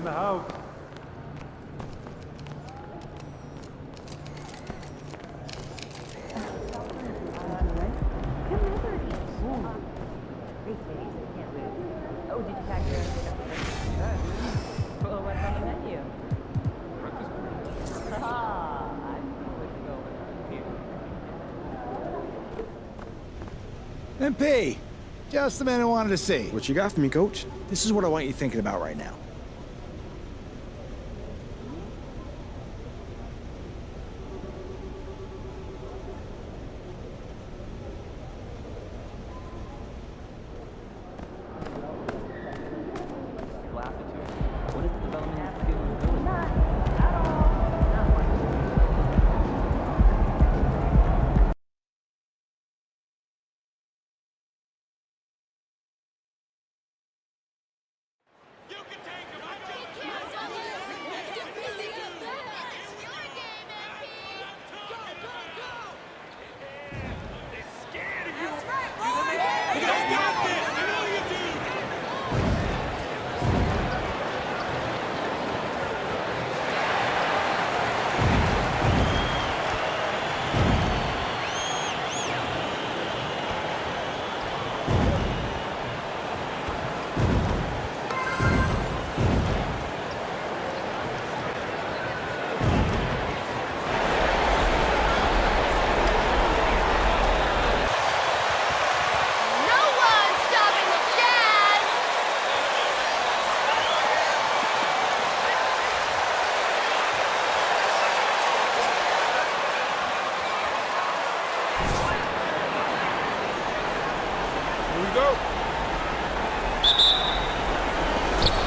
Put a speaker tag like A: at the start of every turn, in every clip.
A: in the house.
B: Oh, did you pack your well, what's on the menu? Ah, I see what's going on here.
C: MP, just the man I wanted to see.
D: What you got for me, Coach?
C: This is what I want you thinking about right now.
B: What does the development have to do with the village? Not at all. Not much.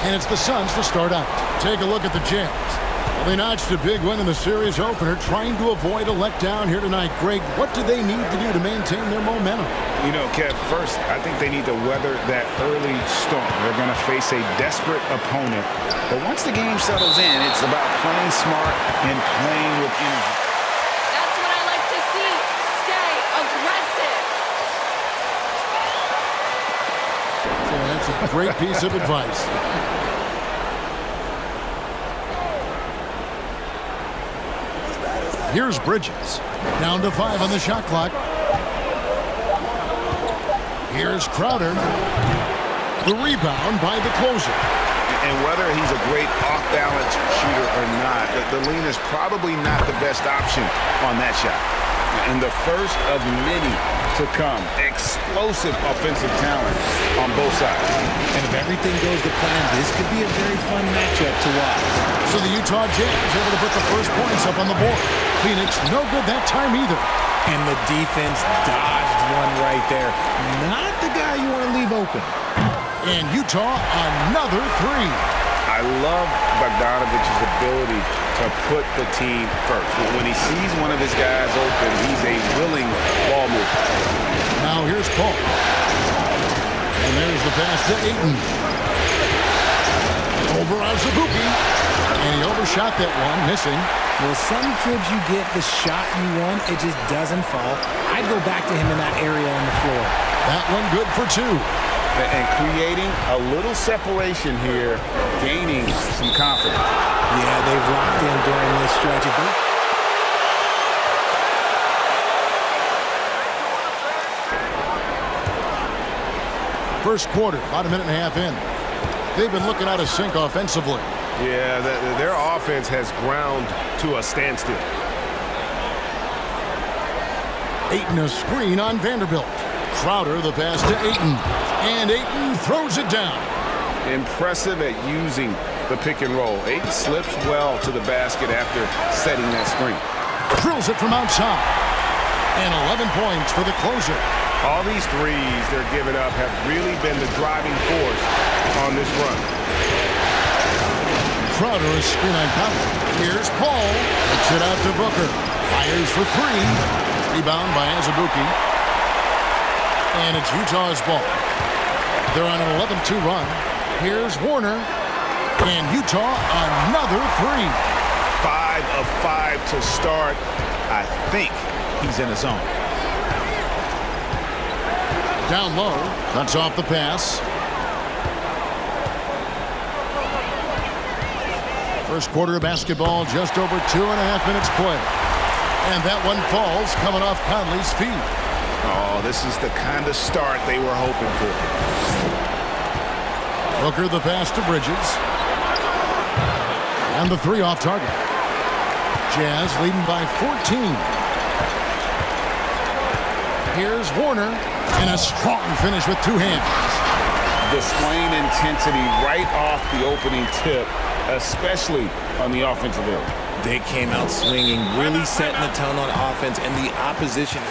E: And it's the Suns to start out. Take a look at the Jazz. Well, they notched a big win in the series opener, trying to avoid a letdown here tonight. Greg, what do they need to do to maintain their momentum?
F: You know, Kev, first, I think they need to weather that early storm. They're going to face a desperate opponent. But once the game settles in, it's about playing smart and playing with energy.
G: That's what I like to see. Stay aggressive.
E: So that's a great piece of advice. Here's Bridges. Down to 5 on the shot clock. Here's Crowder. The rebound by the closer.
F: And whether he's a great off-balance shooter or not, the lean is probably not the best option on that shot. And the first of many to come. Explosive offensive talent on both sides.
H: And if everything goes to plan, this could be a very fun matchup to watch.
E: So the Utah Jazz able to put the first points up on the board. Phoenix no good that time either.
H: And the defense dodged one right there. Not the guy you want to leave open.
E: And Utah another 3.
F: I love Bogdanovic's ability to put the team first. When he sees one of his guys open, he's a willing ball mover.
E: Now here's Paul. And there's the pass to Ayton. Over on Zabuki. And he overshot that one, missing.
H: Well, sometimes you get the shot you want, it just doesn't fall. I'd go back to him in that area on the floor.
E: That one good for 2.
F: And creating a little separation here, gaining some confidence.
H: Yeah, they've locked in during this stretch of it.
E: First quarter, about a minute and a half in. They've been looking out of sync offensively.
F: Yeah, their offense has ground to a standstill.
E: Ayton a screen on Vanderbilt. Crowder the pass to Ayton. And Ayton throws it down.
F: Impressive at using the pick and roll. Ayton slips well to the basket after setting that screen.
E: Drills it from outside. And 11 points for the closer.
F: All these threes they're giving up have really been the driving force on this run.
E: Crowder is screen on Conley. Here's Paul. Kicks it out to Booker. Fires for 3. Rebound by Azubuike. And it's Utah's ball. They're on an 11-2 run. Here's Warner. And Utah another 3.
F: 5 of 5 to start. I think he's in his zone.
E: Down low. Cuts off the pass. First quarter of basketball, just over 2.5 minutes play. And that one falls coming off Conley's feet.
F: Oh, this is the kind of start they were hoping for.
E: Booker the pass to Bridges. And the three off target. Jazz leading by 14. Here's Warner. And a strong finish with two hands.
F: Displaying intensity right off the opening tip, especially on the offensive end.
H: They came out swinging, really setting the tone on offense, and the opposition.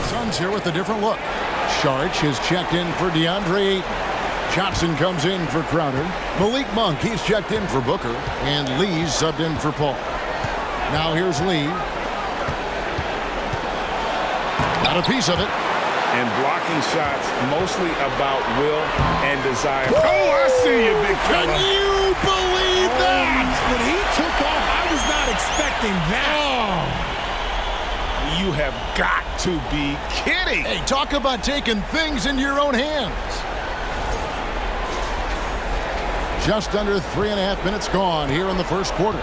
E: Suns here with a different look. Saric is checked in for DeAndre Ayton. Johnson comes in for Crowder. Malik Monk, he's checked in for Booker. And Lee's subbed in for Paul. Now here's Lee. Got a piece of it.
F: And blocking shots mostly about will and desire. Oh, I see you, big fella.
E: Can you believe that?
H: When he took off, I was not expecting that.
F: You have got to be kidding.
E: Hey, talk about taking things into your own hands. Just under 3.5 minutes gone here in the first quarter.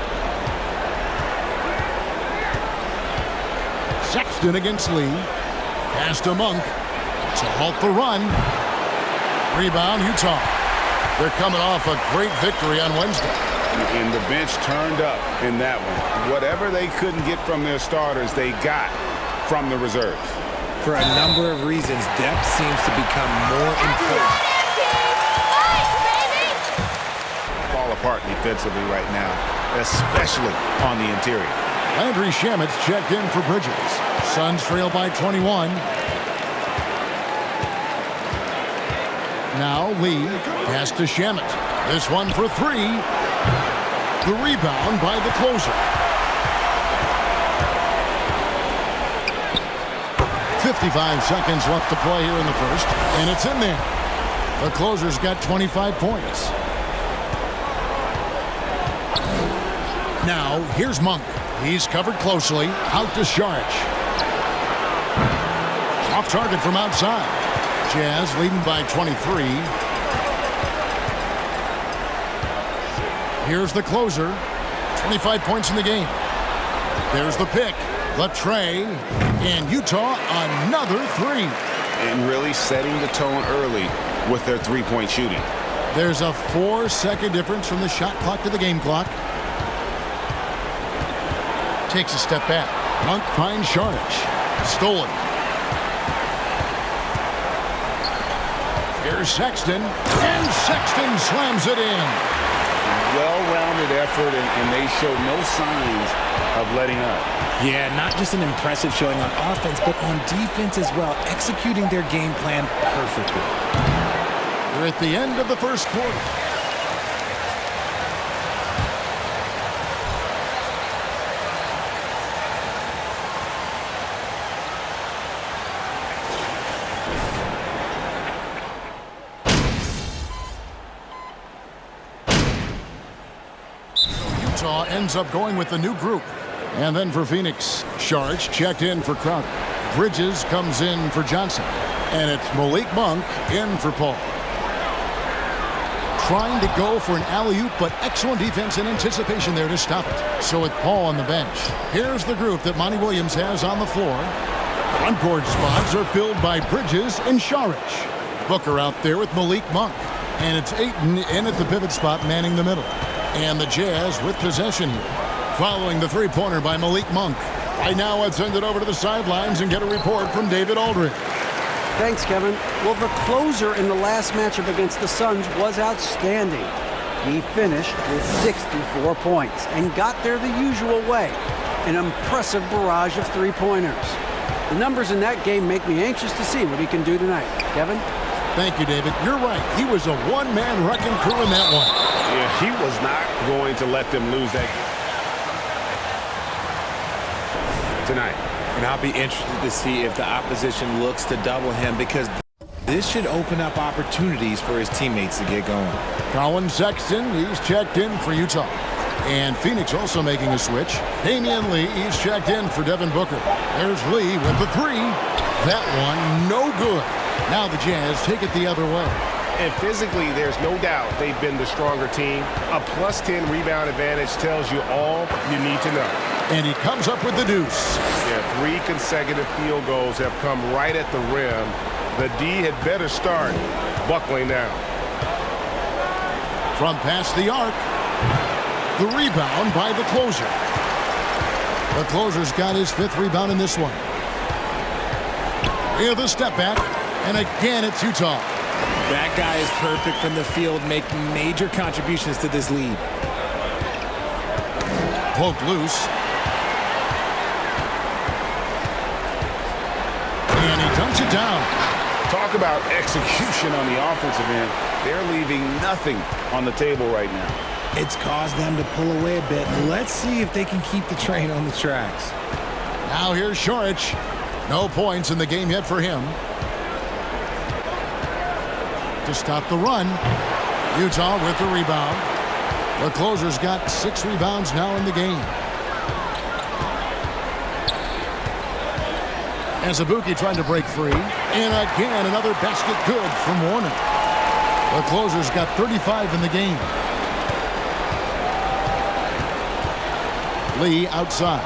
E: Sexton against Lee. Pass to Monk to halt the run. Rebound, Utah. They're coming off a great victory on Wednesday.
F: And the bench turned up in that one. Whatever they couldn't get from their starters, they got from the reserves.
H: For a number of reasons, depth seems to become more important.
F: Fall apart defensively right now, especially on the interior.
E: Landry Shamit's checked in for Bridges. Suns trail by 21. Now Lee, pass to Shamet. This one for three. The rebound by the closer. 55 seconds left to play here in the first, and it's in there. The closer's got 25 points. Now, here's Monk. He's covered closely. Out to Saric. Off target from outside. Jazz leading by 23. Here's the closer. 25 points in the game. There's the pick. The tray. And Utah another three.
F: And really setting the tone early with their three-point shooting.
E: There's a 4-second difference from the shot clock to the game clock. Takes a step back. Monk finds Saric. Stolen. Here's Sexton. And Sexton slams it in.
F: Well-rounded effort, and they showed no signs of letting up.
H: Yeah, not just an impressive showing on offense, but on defense as well, executing their game plan perfectly.
E: We're at the end of the first quarter. Utah ends up going with the new group. And then for Phoenix, Saric checked in for Crowder. Bridges comes in for Johnson. And it's Malik Monk in for Paul. Trying to go for an alley-oop, but excellent defense and anticipation there to stop it. So with Paul on the bench, here's the group that Monty Williams has on the floor. Front court spots are filled by Bridges and Saric. Booker out there with Malik Monk. And it's Ayton in at the pivot spot, manning the middle. And the Jazz with possession here. Following the three-pointer by Malik Monk. Right now, let's send it over to the sidelines and get a report from David Aldridge.
A: Thanks, Kevin. Well, the closer in the last matchup against the Suns was outstanding. He finished with 64 points and got there the usual way. An impressive barrage of three-pointers. The numbers in that game make me anxious to see what he can do tonight. Kevin?
E: Thank you, David. You're right. He was a one-man wrecking crew in that one.
F: Yeah, he was not going to let them lose that tonight.
H: And I'll be interested to see if the opposition looks to double him, because this should open up opportunities for his teammates to get going.
E: Colin Sexton, he's checked in for Utah. And Phoenix also making a switch. Damian Lee, he's checked in for Devin Booker. There's Lee with the three. That one, no good. Now the Jazz take it the other way.
D: And physically, there's no doubt they've been the stronger team. A +10 rebound advantage tells you all you need to know.
E: And he comes up with the deuce.
D: Yeah, 3 consecutive field goals have come right at the rim. The D had better start buckling down.
E: From past the arc, the rebound by the closer. The closer's got his 5th rebound in this one. Here's the step back, and again it's Utah.
H: That guy is perfect from the field, making major contributions to this lead.
E: Poked loose. And he dunks it down.
F: Talk about execution on the offensive end. They're leaving nothing on the table right now.
H: It's caused them to pull away a bit. Let's see if they can keep the train on the tracks.
E: Now here's Šorić. No points in the game yet for him. To stop the run, Utah with the rebound. The closer's got 6 rebounds now in the game. Azubuike trying to break free. And again, another basket good from Warner. The closer's got 35 in the game. Lee outside.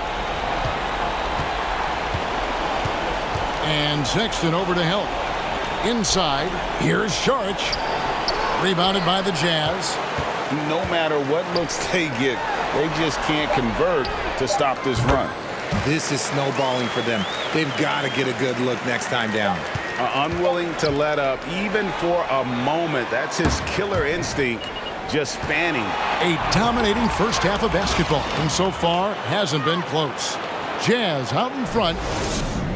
E: And Sexton over to help. Inside, here's Šorić. Rebounded by the Jazz.
F: No matter what looks they get, they just can't convert to stop this run.
H: This is snowballing for them. They've got to get a good look next time down.
F: Unwilling to let up even for a moment. That's his killer instinct just fanning.
E: A dominating first half of basketball, and so far hasn't been close. Jazz out in front,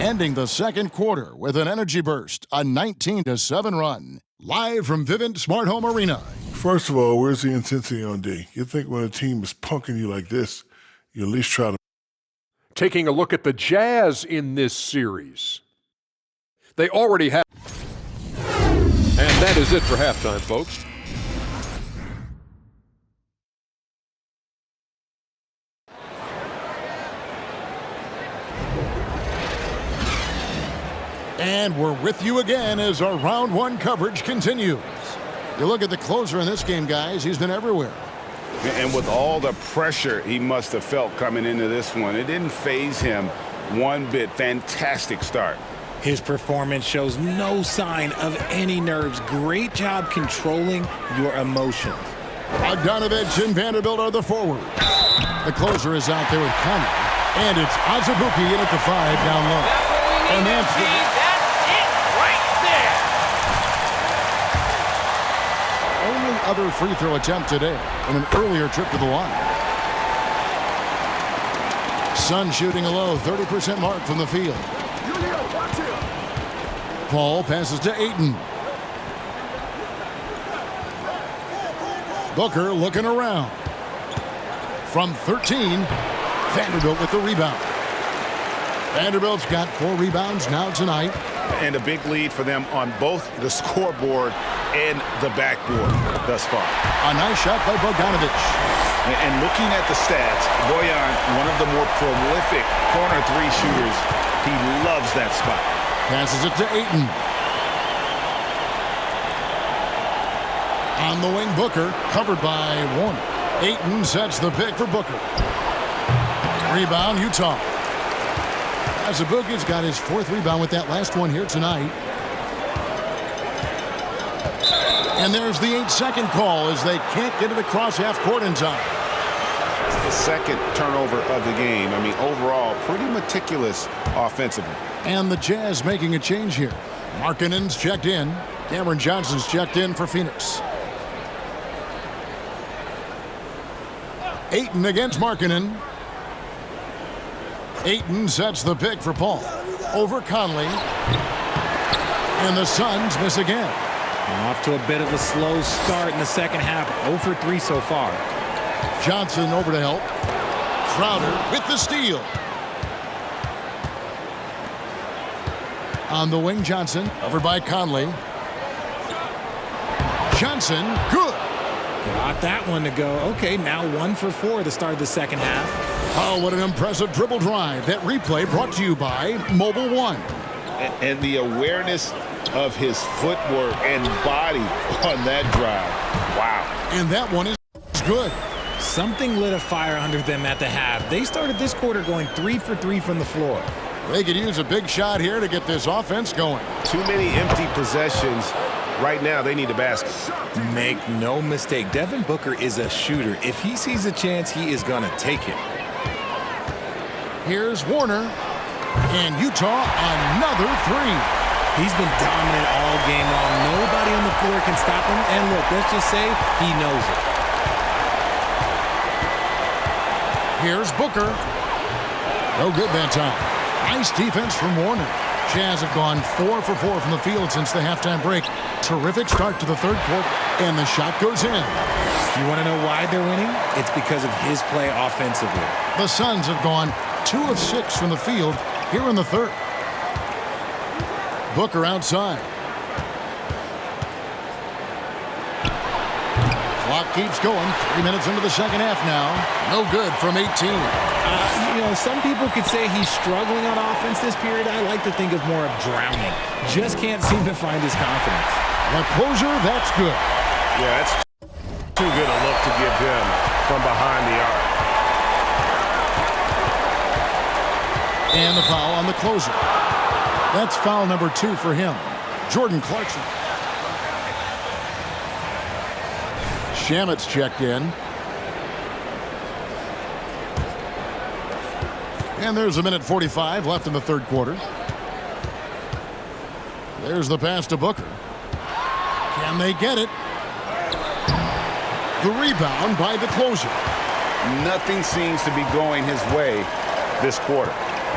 E: ending the second quarter with an energy burst, a 19-7 run. Live from Vivint Smart Home Arena.
I: First of all, where's the intensity on D? You think when a team is punking you like this, you at least try to.
J: Taking a look at the Jazz in this series. They already have. And that is it for halftime, folks.
E: And we're with you again as our round one coverage continues. You look at the closer in this game, guys. He's been everywhere.
F: And with all the pressure he must have felt coming into this one, it didn't faze him one bit. Fantastic start.
H: His performance shows no sign of any nerves. Great job controlling your emotions.
E: Bogdanovich and Vanderbilt are the forwards. The closer is out there with Conley. And it's Azubuike in at the 5 down low. And that's it right there. Only other free throw attempt today in an earlier trip to the line. Sun shooting a low 30% mark from the field. Paul passes to Ayton. Booker looking around. From 13, Vanderbilt with the rebound. Vanderbilt's got 4 rebounds now tonight.
F: And a big lead for them on both the scoreboard and the backboard thus far.
E: A nice shot by Bogdanovich.
F: And looking at the stats, Bojan, one of the more prolific corner 3 shooters. He loves that spot.
E: Passes it to Ayton. On the wing, Booker, covered by Warner. Ayton sets the pick for Booker. Rebound, Utah. Azubuike's got his 4th rebound with that last one here tonight. And there's the 8-second call as they can't get it across half court in time.
F: It's the second turnover of the game. I mean, overall, pretty meticulous offensively.
E: And the Jazz making a change here. Markkanen's checked in. Cameron Johnson's checked in for Phoenix. Ayton against Markkanen. Ayton sets the pick for Paul. Over Conley. And the Suns miss again.
H: Off to a bit of a slow start in the second half. 0 for 3 so far.
E: Johnson over to help. Crowder with the steal. On the wing, Johnson. Over by Conley. Johnson, good.
H: Got that one to go. Okay, now 1 for 4 to start the second half.
E: Oh, what an impressive dribble drive. That replay brought to you by Mobile One.
F: And the awareness of his footwork and body on that drive. Wow.
E: And that one is good.
H: Something lit a fire under them at the half. They started this quarter going 3 for 3 from the floor.
E: They could use a big shot here to get this offense going.
F: Too many empty possessions. Right now, they need a basket.
H: Make no mistake, Devin Booker is a shooter. If he sees a chance, he is going to take it.
E: Here's Warner. And Utah, another three.
H: He's been dominant all game long. Nobody on the floor can stop him. And look, let's just say he knows it.
E: Here's Booker. No good that time. Nice defense from Warner. Jazz have gone 4 for 4 from the field since the halftime break. Terrific start to the third quarter, and the shot goes in.
H: You want to know why they're winning? It's because of his play offensively.
E: The Suns have gone 2 of 6 from the field here in the third. Booker outside. Clock keeps going. 3 minutes into the second half now. No good from 18.
H: Some people could say he's struggling on offense this period. I like to think of more of drowning. Just can't seem to find his confidence.
E: The closer, that's good.
F: Yeah, that's too good a look to give him from behind the arc.
E: And the foul on the closer. That's foul number 2 for him. Jordan Clarkson. Shamet's checked in. And there's a minute 45 left in the third quarter. There's the pass to Booker. Can they get it? The rebound by the closer.
F: Nothing seems to be going his way this quarter.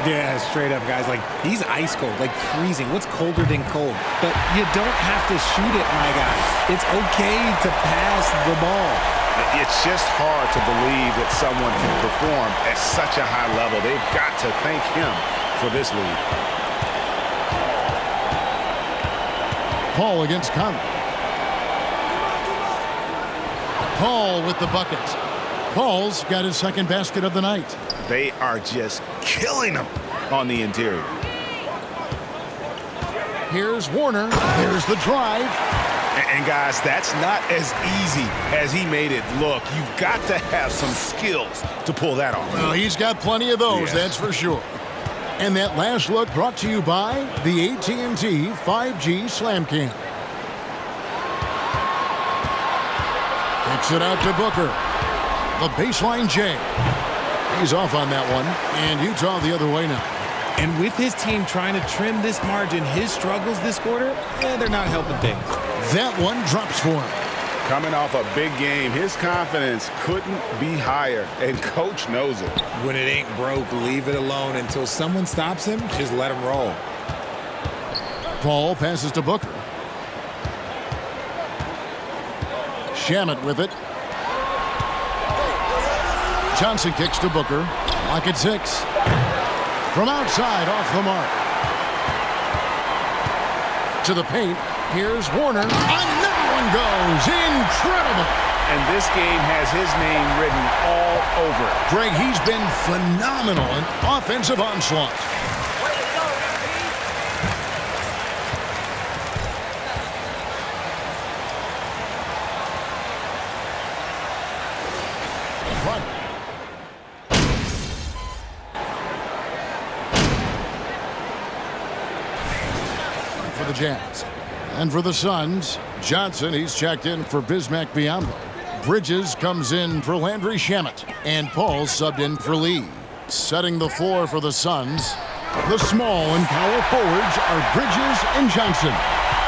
H: Yeah, straight up, guys. Like, he's ice cold, like freezing. What's colder than cold? But you don't have to shoot it, my guy. It's okay to pass the ball.
F: It's just hard to believe that someone can perform at such a high level. They've got to thank him for this lead.
E: Paul against Conley. Paul with the buckets. Paul's got his second basket of the night.
F: They are just killing him on the interior.
E: Here's Warner. Here's the drive.
F: And guys, that's not as easy as he made it look. You've got to have some skills to pull that off.
E: Well, he's got plenty of those, that's for sure. And that last look brought to you by the AT&T 5G Slam Cam. Kicks it out to Booker. The baseline J. He's off on that one. And Utah the other way now.
H: And with his team trying to trim this margin, his struggles this quarter, they're not helping things.
E: That one drops for him.
F: Coming off a big game, his confidence couldn't be higher, and coach knows it.
H: When it ain't broke, leave it alone until someone stops him. Just let him roll.
E: Paul passes to Booker. Shamet with it. Johnson kicks to Booker. Lock at 6. From outside, off the mark. To the paint. Here's Warner. Another one goes. Incredible.
F: And this game has his name written all over it.
E: Greg, he's been phenomenal in offensive onslaught. For the Jazz. And for the Suns, Johnson, he's checked in for Bismack Biyombo. Bridges comes in for Landry Shamet. And Paul subbed in for Lee. Setting the floor for the Suns, the small and power forwards are Bridges and Johnson.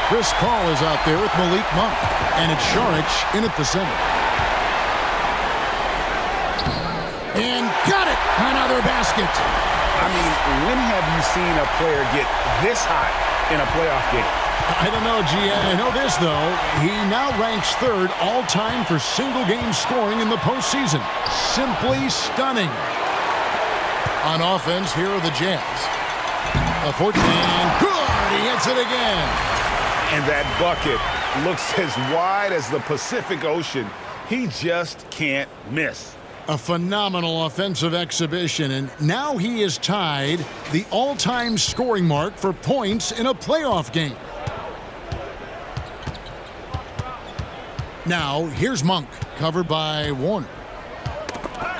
E: Chris Paul is out there with Malik Monk. And it's Saric in at the center. And got it! Another basket.
F: I mean, when have you seen a player get this hot in a playoff game?
E: I don't know, G. I know this, though. He now ranks third all-time for single-game scoring in the postseason. Simply stunning. On offense, here are the Jazz. A 14. Good! He hits it again.
F: And that bucket looks as wide as the Pacific Ocean. He just can't miss.
E: A phenomenal offensive exhibition, and now he is tied the all-time scoring mark for points in a playoff game. Now, here's Monk, covered by Warner.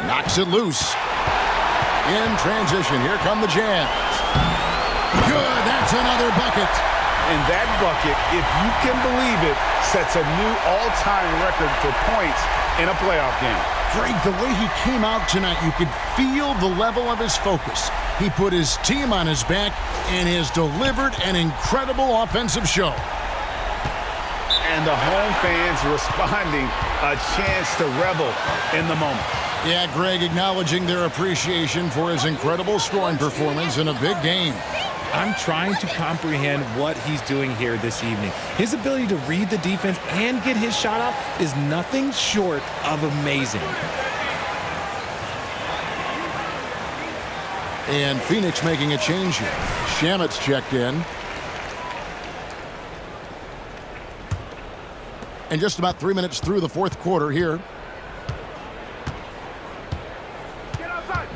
E: Knocks it loose. In transition, here come the Jazz. Good, that's another bucket.
F: And that bucket, if you can believe it, sets a new all-time record for points in a playoff game.
E: Greg, the way he came out tonight, you could feel the level of his focus. He put his team on his back and has delivered an incredible offensive show.
F: And the home fans responding, a chance to revel in the moment.
E: Yeah, Greg acknowledging their appreciation for his incredible scoring performance in a big game.
H: I'm trying to comprehend what he's doing here this evening. His ability to read the defense and get his shot off is nothing short of amazing.
E: And Phoenix making a change here. Shamet's checked in. And just about 3 minutes through the fourth quarter here.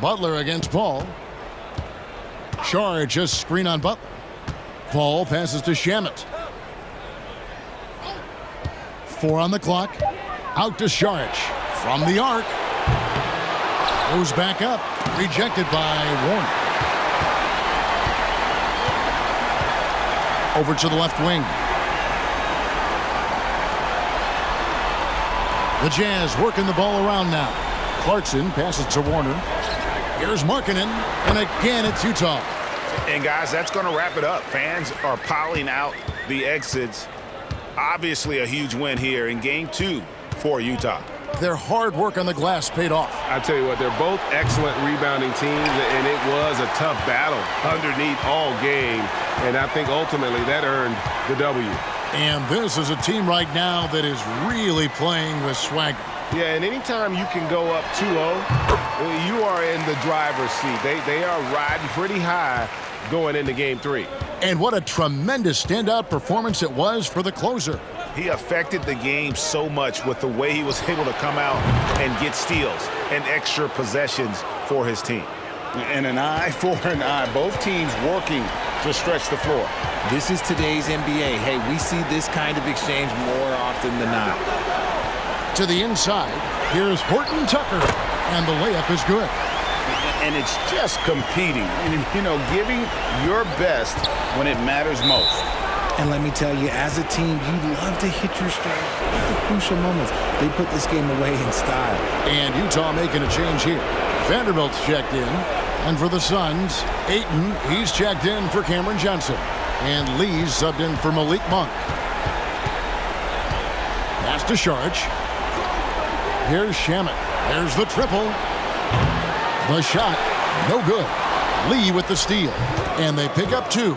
E: Butler against Paul. Shard just screen on Butler. Paul passes to Shamet. 4 on the clock. Out to Sharic. From the arc. Goes back up. Rejected by Warner. Over to the left wing. The Jazz working the ball around now. Clarkson passes to Warner. Here's Markkanen, and again it's Utah.
F: And guys, that's going to wrap it up. Fans are piling out the exits. Obviously a huge win here in Game 2 for Utah.
E: Their hard work on the glass paid off.
D: I tell you what, they're both excellent rebounding teams, and it was a tough battle underneath all game. And I think ultimately that earned the W.
E: And this is a team right now that is really playing with swagger.
D: Yeah, and anytime you can go up 2-0, you are in the driver's seat. They are riding pretty high going into Game 3.
E: And what a tremendous standout performance it was for the closer.
F: He affected the game so much with the way he was able to come out and get steals and extra possessions for his team. And an eye for an eye. Both teams working to stretch the floor.
H: This is today's NBA. Hey, we see this kind of exchange more often than not.
E: To the inside, here's Horton Tucker, and the layup is good.
F: And it's just competing, you know, giving your best when it matters most.
H: And let me tell you, as a team, you love to hit your stride at the crucial moments. They put this game away in style.
E: And Utah making a change here. Vanderbilt's checked in. And for the Suns, Ayton, he's checked in for Cameron Johnson. And Lee's subbed in for Malik Monk. Pass to Sharic. Here's Shamet. There's the triple. The shot, no good. Lee with the steal. And they pick up 2.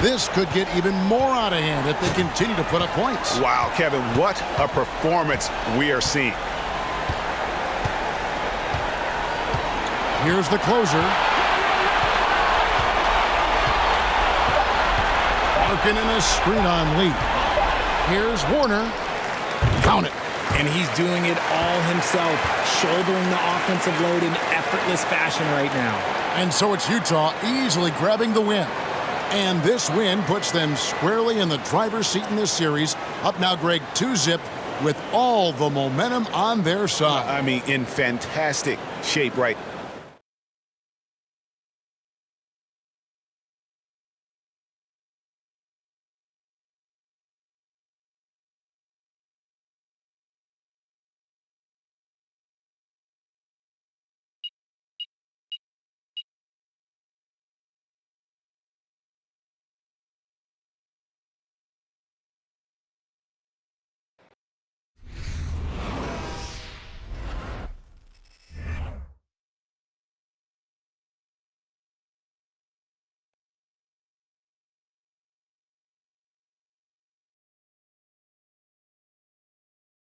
E: This could get even more out of hand if they continue to put up points.
F: Wow, Kevin, what a performance we are seeing.
E: Here's the closer. Markkanen a screen on Lee. Here's Warner. Count it.
H: And he's doing it all himself, shouldering the offensive load in effortless fashion right now.
E: And so it's Utah easily grabbing the win. And this win puts them squarely in the driver's seat in this series. Up now, Greg, 2-zip with all the momentum on their side.
F: I mean, in fantastic shape right